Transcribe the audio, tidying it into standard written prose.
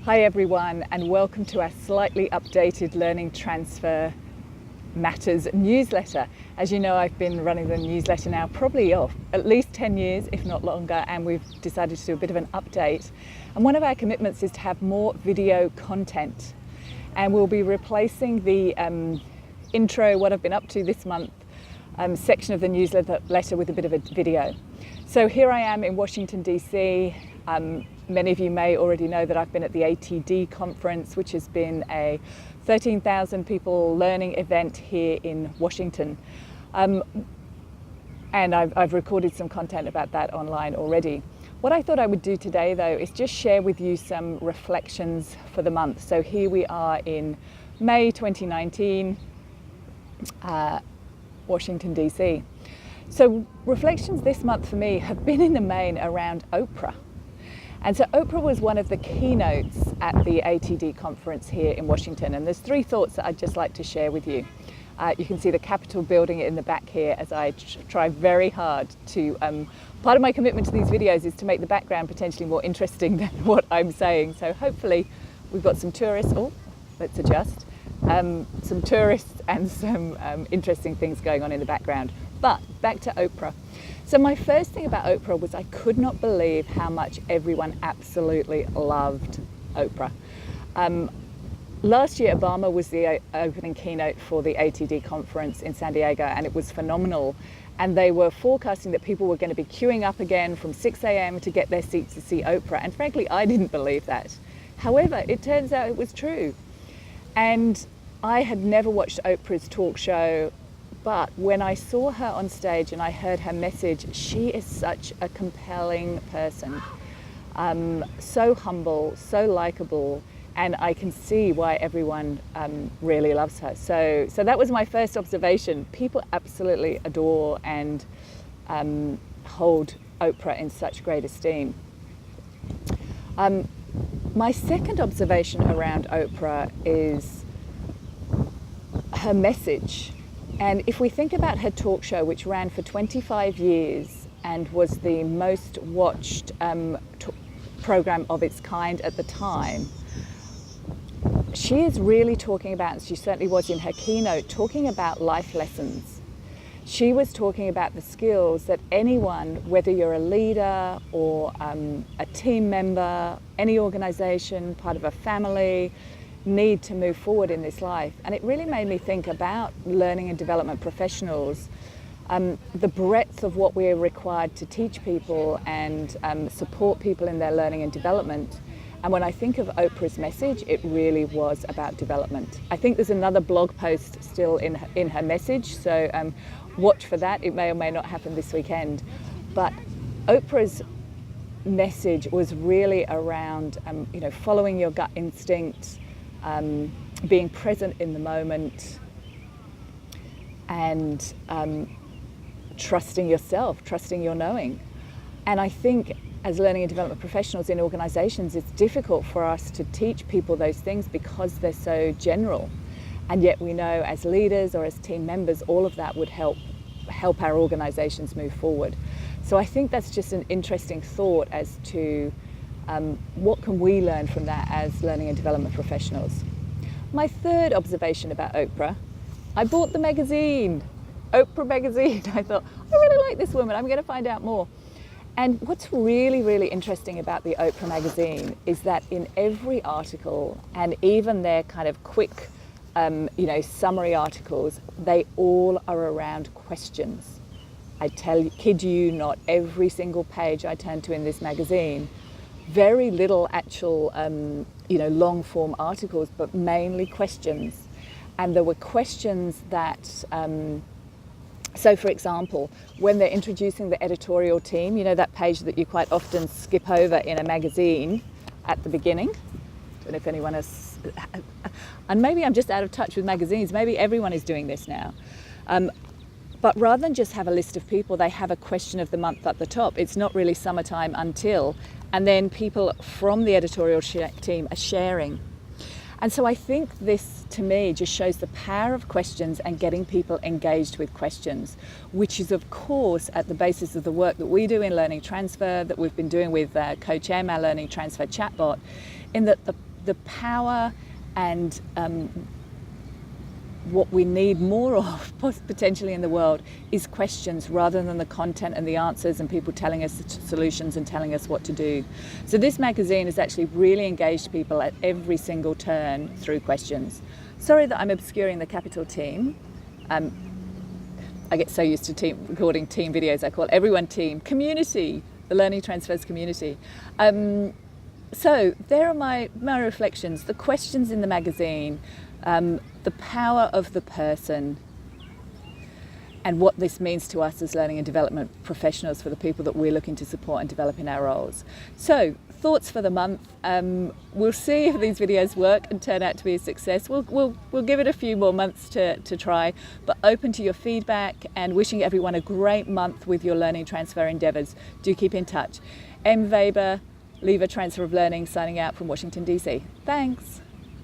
Hi everyone, and welcome to our slightly updated Learning Transfer Matters newsletter. As you know, I've been running the newsletter now probably at least 10 years, if not longer, and we've decided to do a bit of an update. And one of our commitments is to have more video content. And we'll be replacing the intro, what I've been up to this month, section of the newsletter with a bit of a video. So here I am in Washington, DC. Many of you may already know that I've been at the ATD conference, which has been a 13,000 people learning event here in Washington. And I've recorded some content about that online already. What I thought I would do today, though, is just share with you some reflections for the month. So here we are in May 2019, Washington, DC. So reflections this month for me have been in the main around Oprah. And so Oprah was one of the keynotes at the ATD conference here in Washington. And there's three thoughts that I'd just like to share with you. You can see the Capitol building in the back here as I try very hard to, part of my commitment to these videos is to make the background potentially more interesting than what I'm saying. So hopefully we've got some tourists, let's adjust, some tourists and some interesting things going on in the background. But back to Oprah. So my first thing about Oprah was I could not believe how much everyone absolutely loved Oprah. Last year, Obama was the opening keynote for the ATD conference in San Diego, and it was phenomenal. And they were forecasting that people were going to be queuing up again from 6 a.m. to get their seats to see Oprah. And frankly, I didn't believe that. However, it turns out it was true. And I had never watched Oprah's talk show, but when I saw her on stage and I heard her message, she is such a compelling person. So humble, so likable, and I can see why everyone really loves her. So that was my first observation. People absolutely adore and hold Oprah in such great esteem. My second observation around Oprah is her message. And if we think about her talk show, which ran for 25 years and was the most watched program of its kind at the time, she is really talking about, and she certainly was in her keynote, talking about life lessons. She was talking about the skills that anyone, whether you're a leader or a team member, any organization, part of a family, need to move forward in this life. And it really made me think about learning and development professionals, the breadth of what we're required to teach people and support people in their learning and development. And when I think of Oprah's message, it really was about development. I think there's another blog post still in her message, so watch for that. It may or may not happen this weekend. But Oprah's message was really around following your gut instinct, being present in the moment, and trusting yourself, trusting your knowing. And I think as learning and development professionals in organizations, it's difficult for us to teach people those things because they're so general. And yet we know as leaders or as team members, all of that would help our organizations move forward. So I think that's just an interesting thought as to what can we learn from that as learning and development professionals. My third observation about Oprah, I bought the magazine, Oprah magazine. I thought, I really like this woman, I'm going to find out more. And what's really, really interesting about the Oprah magazine is that in every article, and even their kind of quick, summary articles, they all are around questions. Kid you not, every single page I turn to in this magazine, very little actual, long form articles, but mainly questions. And there were questions that, so for example, when they're introducing the editorial team, that page that you quite often skip over in a magazine at the beginning. Don't know if anyone has, and maybe I'm just out of touch with magazines, maybe everyone is doing this now. But rather than just have a list of people, they have a question of the month at the top. It's not really summertime until, and then people from the editorial team are sharing. And so I think this, to me, just shows the power of questions and getting people engaged with questions, which is, of course, at the basis of the work that we do in Learning Transfer, that we've been doing with CoachM, our Learning Transfer chatbot, in that the the power and what we need more of potentially in the world is questions rather than the content and the answers and people telling us the solutions and telling us what to do. So this magazine has actually really engaged people at every single turn through questions. Sorry that I'm obscuring the Capital team. I get so used to recording team videos, I call everyone team. Community, the Learning Transfers community. So there are my reflections, the questions in the magazine, the power of the person, and what this means to us as learning and development professionals for the people that we're looking to support and develop in our roles. So, thoughts for the month. We'll see if these videos work and turn out to be a success. We'll give it a few more months to try, but open to your feedback and wishing everyone a great month with your learning transfer endeavours. Do keep in touch. M. Weber, Lever Transfer of Learning, signing out from Washington, DC. Thanks.